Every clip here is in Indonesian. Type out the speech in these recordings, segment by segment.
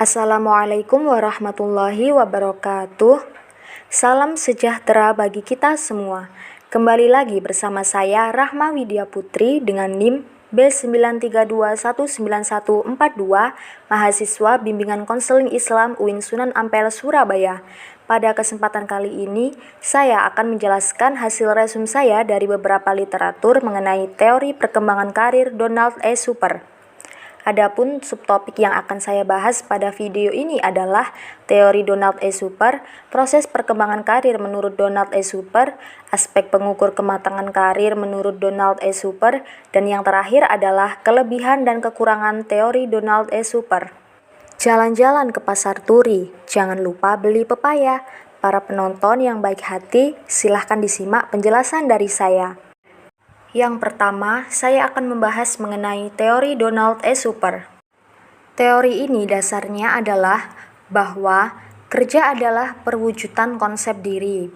Assalamualaikum warahmatullahi wabarakatuh. Salam sejahtera bagi kita semua. Kembali lagi bersama saya Rahma Widya Putri dengan NIM B932194142, mahasiswa Bimbingan Konseling Islam UIN Sunan Ampel Surabaya. Pada kesempatan kali ini, saya akan menjelaskan hasil resum saya dari beberapa literatur mengenai teori perkembangan karir Donald E. Super. Adapun subtopik yang akan saya bahas pada video ini adalah teori Donald E. Super, proses perkembangan karir menurut Donald E. Super, aspek pengukur kematangan karir menurut Donald E. Super, dan yang terakhir adalah kelebihan dan kekurangan teori Donald E. Super. Jalan-jalan ke pasar turi, jangan lupa beli pepaya. Para penonton yang baik hati, silahkan disimak penjelasan dari saya. Yang pertama, saya akan membahas mengenai teori Donald E. Super. Teori ini dasarnya adalah bahwa kerja adalah perwujudan konsep diri.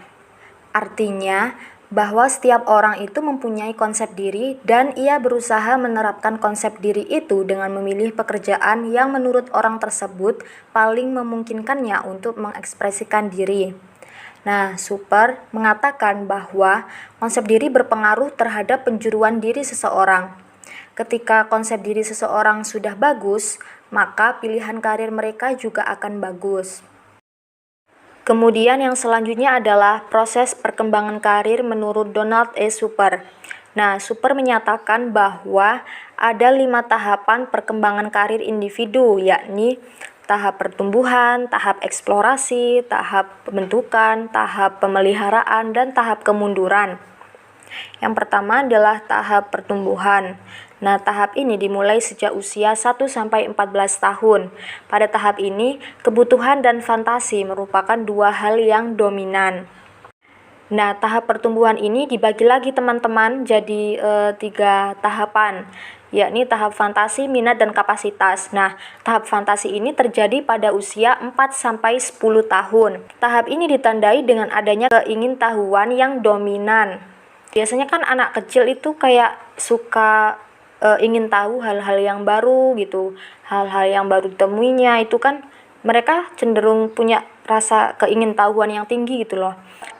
Artinya, bahwa setiap orang itu mempunyai konsep diri dan ia berusaha menerapkan konsep diri itu dengan memilih pekerjaan yang menurut orang tersebut paling memungkinkannya untuk mengekspresikan diri. Nah, Super mengatakan bahwa konsep diri berpengaruh terhadap penjuruan diri seseorang. Ketika konsep diri seseorang sudah bagus, maka pilihan karir mereka juga akan bagus. Kemudian yang selanjutnya adalah proses perkembangan karir menurut Donald E. Super. Nah, Super menyatakan bahwa ada 5 tahapan perkembangan karir individu, yakni tahap pertumbuhan, tahap eksplorasi, tahap pembentukan, tahap pemeliharaan, dan tahap kemunduran. Yang pertama adalah tahap pertumbuhan. Nah, tahap ini dimulai sejak usia 1-14 tahun. Pada tahap ini, kebutuhan dan fantasi merupakan 2 hal yang dominan. Nah, tahap pertumbuhan ini dibagi lagi teman-teman jadi 3 tahapan, yakni tahap fantasi, minat, dan kapasitas. Nah, tahap fantasi ini terjadi pada usia 4-10 tahun. Tahap ini ditandai dengan adanya keingintahuan yang dominan. Biasanya kan anak kecil itu kayak suka ingin tahu hal-hal yang baru gitu, hal-hal yang baru ditemuinya itu kan mereka cenderung punya rasa keingintahuan yang tinggi gitu loh.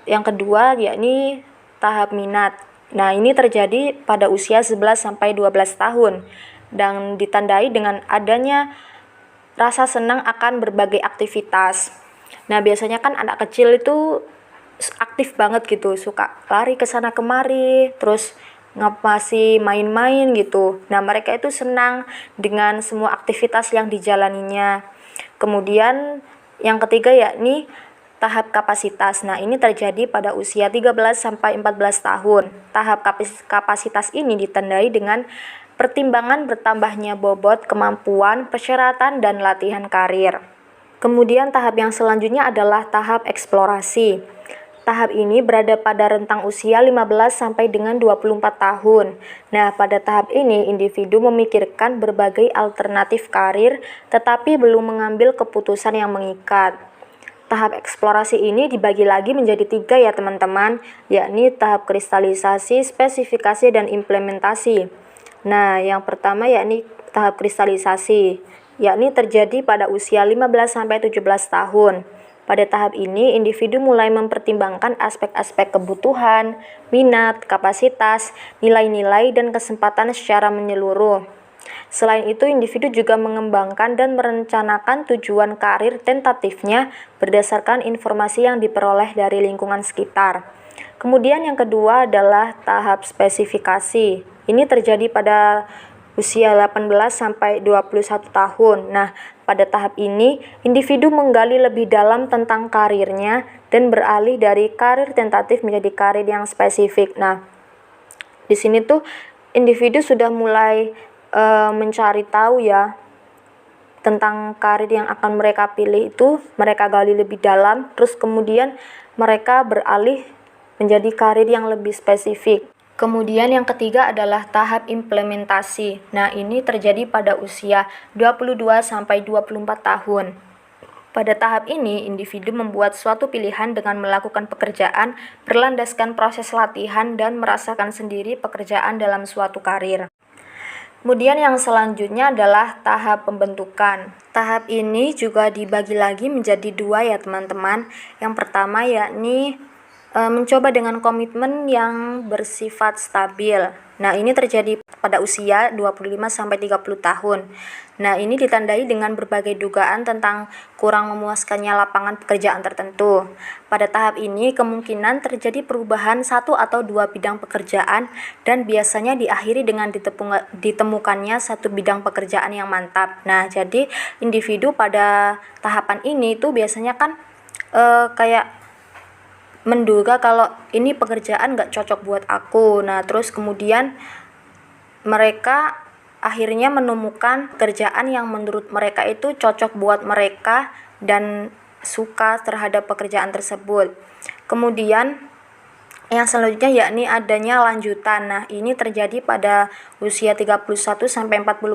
Yang kedua yakni tahap minat. Nah, ini terjadi pada usia 11-12 tahun dan ditandai dengan adanya rasa senang akan berbagai aktivitas. Nah, biasanya kan anak kecil itu aktif banget gitu, suka lari ke sana kemari, terus masih main-main gitu. Nah, mereka itu senang dengan semua aktivitas yang dijalaninya. Kemudian yang ketiga yakni tahap kapasitas. Nah, ini terjadi pada usia 13-14 tahun. Tahap kapasitas ini ditandai dengan pertimbangan bertambahnya bobot, kemampuan, persyaratan, dan latihan karir. Kemudian tahap yang selanjutnya adalah tahap eksplorasi. Tahap ini berada pada rentang usia 15 sampai dengan 24 tahun. Nah, pada tahap ini individu memikirkan berbagai alternatif karir tetapi belum mengambil keputusan yang mengikat. Tahap eksplorasi ini dibagi lagi menjadi 3 ya teman-teman, yakni tahap kristalisasi, spesifikasi, dan implementasi. Nah, yang pertama yakni tahap kristalisasi, yakni terjadi pada usia 15 sampai 17 tahun. Pada tahap ini, individu mulai mempertimbangkan aspek-aspek kebutuhan, minat, kapasitas, nilai-nilai, dan kesempatan secara menyeluruh. Selain itu, individu juga mengembangkan dan merencanakan tujuan karir tentatifnya berdasarkan informasi yang diperoleh dari lingkungan sekitar. Kemudian yang kedua adalah tahap spesifikasi. Ini terjadi pada usia 18 sampai 21 tahun. Nah, pada tahap ini, individu menggali lebih dalam tentang karirnya dan beralih dari karir tentatif menjadi karir yang spesifik. Nah, di sini tuh individu sudah mulai mencari tahu ya tentang karir yang akan mereka pilih itu, mereka gali lebih dalam, terus kemudian mereka beralih menjadi karir yang lebih spesifik. Kemudian yang ketiga adalah tahap implementasi. Nah, ini terjadi pada usia 22-24 tahun. Pada tahap ini, individu membuat suatu pilihan dengan melakukan pekerjaan berlandaskan proses latihan dan merasakan sendiri pekerjaan dalam suatu karir. Kemudian yang selanjutnya adalah tahap pembentukan. Tahap ini juga dibagi lagi menjadi dua ya teman-teman. Yang pertama yakni mencoba dengan komitmen yang bersifat stabil. Nah, ini terjadi pada usia 25-30 tahun. Nah, ini ditandai dengan berbagai dugaan tentang kurang memuaskannya lapangan pekerjaan tertentu. Pada tahap ini, kemungkinan terjadi perubahan satu atau dua bidang pekerjaan dan biasanya diakhiri dengan ditemukannya satu bidang pekerjaan yang mantap. Nah, jadi individu pada tahapan ini tuh biasanya kan kayak menduga kalau ini pekerjaan nggak cocok buat aku. Nah, terus kemudian mereka akhirnya menemukan kerjaan yang menurut mereka itu cocok buat mereka dan suka terhadap pekerjaan tersebut. Kemudian yang selanjutnya yakni adanya lanjutan. Nah, ini terjadi pada usia 31-44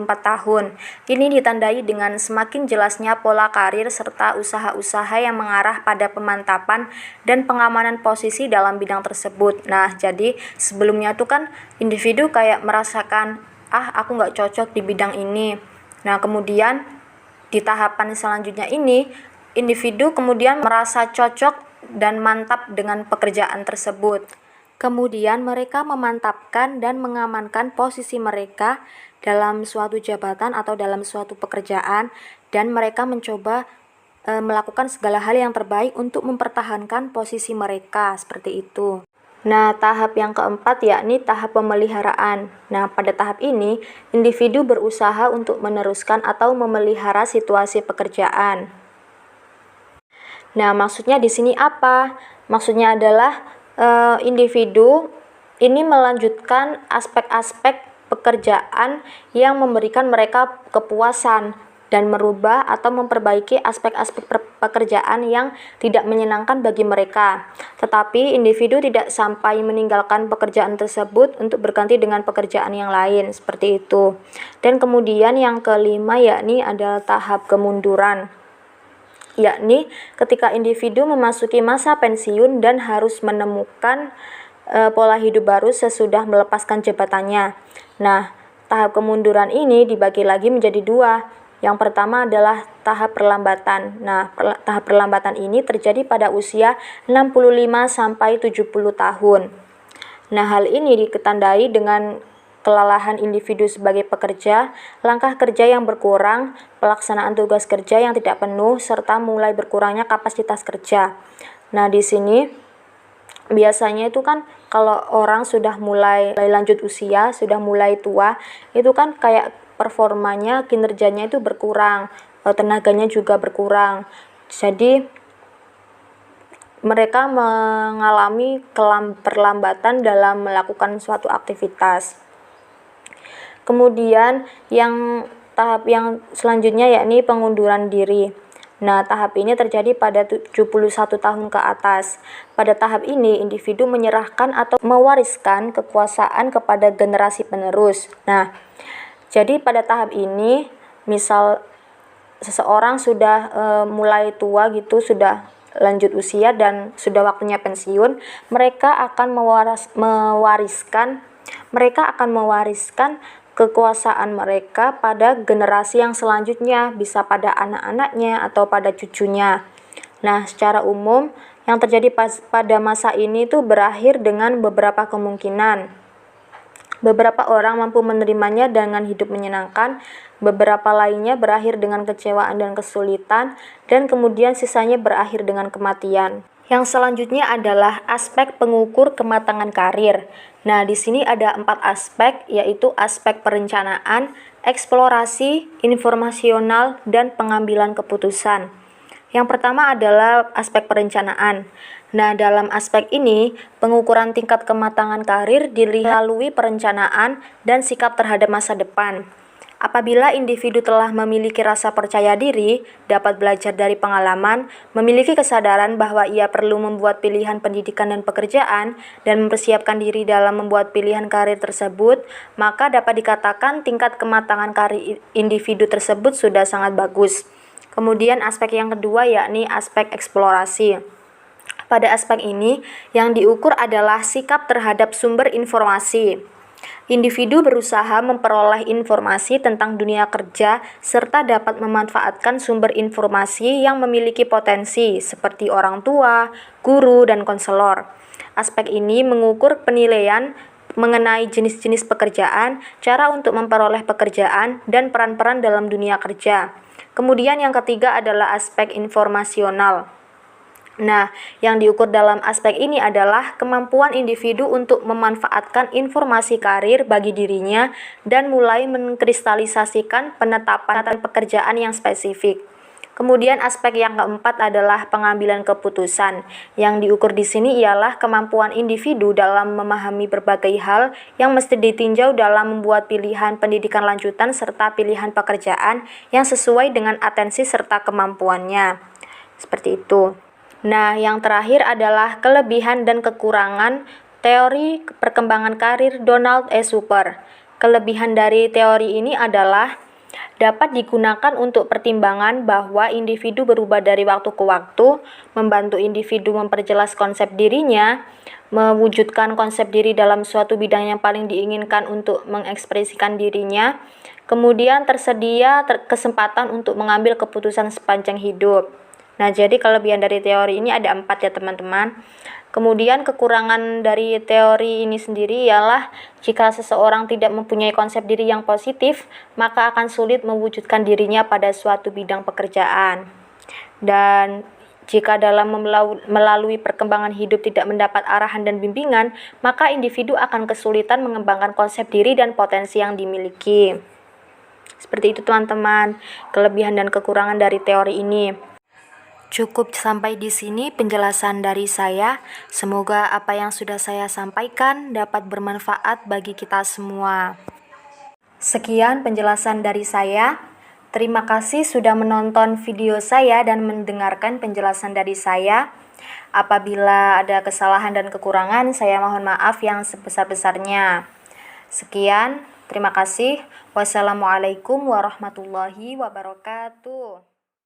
tahun. Ini ditandai dengan semakin jelasnya pola karir serta usaha-usaha yang mengarah pada pemantapan dan pengamanan posisi dalam bidang tersebut. Nah, jadi sebelumnya tuh kan individu kayak merasakan, aku nggak cocok di bidang ini. Nah, kemudian di tahapan selanjutnya ini, individu kemudian merasa cocok dan mantap dengan pekerjaan tersebut. Kemudian mereka memantapkan dan mengamankan posisi mereka dalam suatu jabatan atau dalam suatu pekerjaan, dan mereka mencoba melakukan segala hal yang terbaik untuk mempertahankan posisi mereka, seperti itu. Nah, tahap yang keempat yakni tahap pemeliharaan. Nah, pada tahap ini, individu berusaha untuk meneruskan atau memelihara situasi pekerjaan. Nah, maksudnya di sini apa? Maksudnya adalah individu ini melanjutkan aspek-aspek pekerjaan yang memberikan mereka kepuasan dan merubah atau memperbaiki aspek-aspek pekerjaan yang tidak menyenangkan bagi mereka. Tetapi individu tidak sampai meninggalkan pekerjaan tersebut untuk berganti dengan pekerjaan yang lain, seperti itu. Dan kemudian yang kelima yakni adalah tahap kemunduran, yakni ketika individu memasuki masa pensiun dan harus menemukan pola hidup baru sesudah melepaskan jabatannya. Nah, tahap kemunduran ini dibagi lagi menjadi dua. Yang pertama adalah tahap perlambatan. Nah, tahap perlambatan ini terjadi pada usia 65-70 tahun. Nah, hal ini ditandai dengan kelelahan individu sebagai pekerja, langkah kerja yang berkurang, pelaksanaan tugas kerja yang tidak penuh, serta mulai berkurangnya kapasitas kerja. Nah, di sini biasanya itu kan kalau orang sudah mulai lanjut usia, sudah mulai tua, itu kan kayak performanya, kinerjanya itu berkurang, tenaganya juga berkurang. Jadi mereka mengalami perlambatan dalam melakukan suatu aktivitas. Kemudian tahap yang selanjutnya yakni pengunduran diri. Nah, tahap ini terjadi pada 71 tahun ke atas. Pada tahap ini, individu menyerahkan atau mewariskan kekuasaan kepada generasi penerus. Nah, jadi pada tahap ini, misal seseorang sudah mulai tua gitu, sudah lanjut usia dan sudah waktunya pensiun, mereka akan mewariskan kekuasaan mereka pada generasi yang selanjutnya, bisa pada anak-anaknya atau pada cucunya. Nah, secara umum yang terjadi pada masa ini itu berakhir dengan beberapa kemungkinan. Beberapa orang mampu menerimanya dengan hidup menyenangkan, beberapa lainnya berakhir dengan kecewaan dan kesulitan, dan kemudian sisanya berakhir dengan kematian. Yang selanjutnya adalah aspek pengukur kematangan karir. Nah, di sini ada 4 aspek, yaitu aspek perencanaan, eksplorasi, informasional, dan pengambilan keputusan. Yang pertama adalah aspek perencanaan. Nah, dalam aspek ini, pengukuran tingkat kematangan karir dilihat melalui perencanaan dan sikap terhadap masa depan. Apabila individu telah memiliki rasa percaya diri, dapat belajar dari pengalaman, memiliki kesadaran bahwa ia perlu membuat pilihan pendidikan dan pekerjaan, dan mempersiapkan diri dalam membuat pilihan karir tersebut, maka dapat dikatakan tingkat kematangan karir individu tersebut sudah sangat bagus. Kemudian aspek yang kedua yakni aspek eksplorasi. Pada aspek ini, yang diukur adalah sikap terhadap sumber informasi. Individu berusaha memperoleh informasi tentang dunia kerja serta dapat memanfaatkan sumber informasi yang memiliki potensi seperti orang tua, guru, dan konselor. Aspek ini mengukur penilaian mengenai jenis-jenis pekerjaan, cara untuk memperoleh pekerjaan, dan peran-peran dalam dunia kerja. Kemudian yang ketiga adalah aspek informasional. Nah, yang diukur dalam aspek ini adalah kemampuan individu untuk memanfaatkan informasi karir bagi dirinya dan mulai mengkristalisasikan penetapan pekerjaan yang spesifik. Kemudian aspek yang keempat adalah pengambilan keputusan. Yang diukur di sini ialah kemampuan individu dalam memahami berbagai hal yang mesti ditinjau dalam membuat pilihan pendidikan lanjutan serta pilihan pekerjaan yang sesuai dengan atensi serta kemampuannya. Seperti itu. Nah, yang terakhir adalah kelebihan dan kekurangan teori perkembangan karir Donald E. Super. Kelebihan dari teori ini adalah dapat digunakan untuk pertimbangan bahwa individu berubah dari waktu ke waktu, membantu individu memperjelas konsep dirinya, mewujudkan konsep diri dalam suatu bidang yang paling diinginkan untuk mengekspresikan dirinya, kemudian tersedia kesempatan untuk mengambil keputusan sepanjang hidup. Nah, jadi kelebihan dari teori ini ada 4 ya teman-teman. Kemudian kekurangan dari teori ini sendiri ialah jika seseorang tidak mempunyai konsep diri yang positif, maka akan sulit mewujudkan dirinya pada suatu bidang pekerjaan. Dan jika dalam melalui perkembangan hidup tidak mendapat arahan dan bimbingan, maka individu akan kesulitan mengembangkan konsep diri dan potensi yang dimiliki. Seperti itu teman-teman, kelebihan dan kekurangan dari teori ini. Cukup sampai di sini penjelasan dari saya. Semoga apa yang sudah saya sampaikan dapat bermanfaat bagi kita semua. Sekian penjelasan dari saya. Terima kasih sudah menonton video saya dan mendengarkan penjelasan dari saya. Apabila ada kesalahan dan kekurangan, saya mohon maaf yang sebesar-besarnya. Sekian, terima kasih. Wassalamualaikum warahmatullahi wabarakatuh.